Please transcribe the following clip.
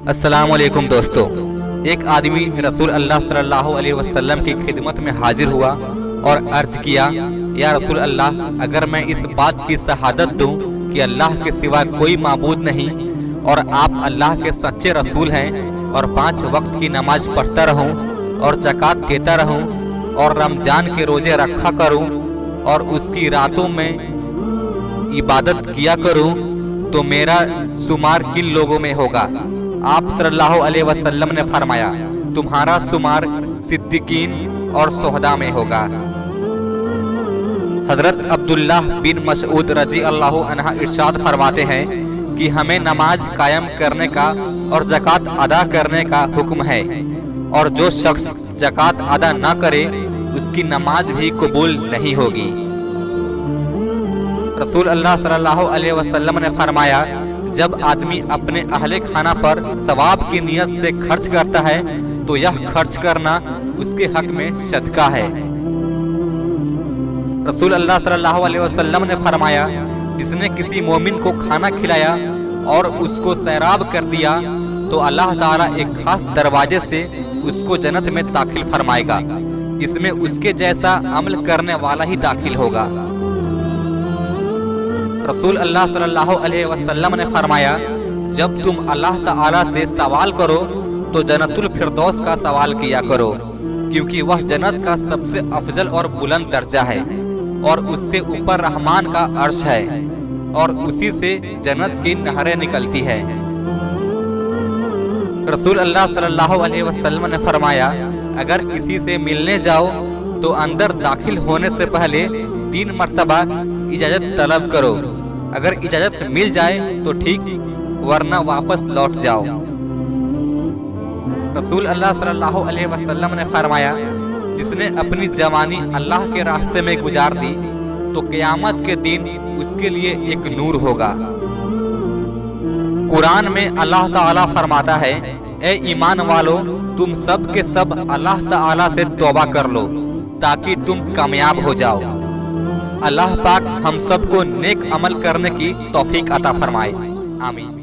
अस्सलाम वालेकुम दोस्तों। एक आदमी रसूल अल्लाह सल्लल्लाहु अलैहि वसल्लम की खिदमत में हाजिर हुआ और अर्ज किया, या रसूल अल्लाह, अगर मैं इस बात की शहादत दूं कि अल्लाह के सिवा कोई माबूद नहीं और आप अल्लाह के सच्चे रसूल हैं और 5 वक्त की नमाज पढ़ता रहूं और ज़कात देता रहूं और रमजान के रोजे रखा करूं और उसकी रातों में इबादत किया करूं, तो मेरा शुमार किन लोगों में होगा? आप सल्लल्लाहु अलैहि वसल्लम ने फरमाया, तुम्हारा शुमार सिद्दीकीन और शुहदा में होगा। हजरत अब्दुल्लाह बिन मसऊद रजी अल्लाहु अन्हा इरशाद फरमाते हैं कि हमें नमाज कायम करने का और ज़कात अदा करने का हुक्म है, और जो शख्स ज़कात अदा ना करे उसकी नमाज भी कबूल नहीं होगी। रसूल अल्लाह सल्लल्लाहु अलैहि वसल्लम ने फरमाया, जब आदमी अपने अहले खाना पर सवाब की नियत से खर्च करता है तो यह खर्च करना उसके हक में सदका है। रसूल अल्लाह सल्लल्लाहु अलैहि वसल्लम ने फरमाया, जिसने किसी मोमिन को खाना खिलाया और उसको सैराब कर दिया तो अल्लाह ताला एक खास दरवाजे से उसको जन्नत में दाखिल फरमाएगा, जिसमें उसके जैसा अमल करने वाला ही दाखिल होगा। रसूल अल्लाह सल्लल्लाहु अलैहि वसल्लम ने फरमाया, जब तुम अल्लाह ताला से सवाल करो तो जन्नतुल फिरदौस का सवाल किया करो, क्योंकि वह जन्नत का सबसे अफजल और बुलंद दर्जा है और उसके ऊपर रहमान का अर्श है और उसी से जन्नत की नहरें निकलती है। रसूल अल्लाह सल्लल्लाहु अलैहि वसल्लम ने फरमाया, अगर किसी से मिलने जाओ तो अंदर दाखिल होने से पहले 3 मर्तबा इजाजत तलब करो। अगर इजाजत मिल जाए तो ठीक, वरना वापस लौट जाओ। रसूल अल्लाह सल्लल्लाहु अलैहि वसल्लम ने फरमाया, जिसने अपनी जवानी अल्लाह के रास्ते में गुजार दी तो क़यामत के दिन उसके लिए एक नूर होगा। कुरान में अल्लाह ताला फरमाता है, ए ईमान वालों, तुम सब के सब अल्लाह ताला से तौबा कर लो ताकि तुम कामयाब हो जाओ। अल्लाह पाक हम सबको नेक अमल करने की तौफीक अता फरमाए। आमीन।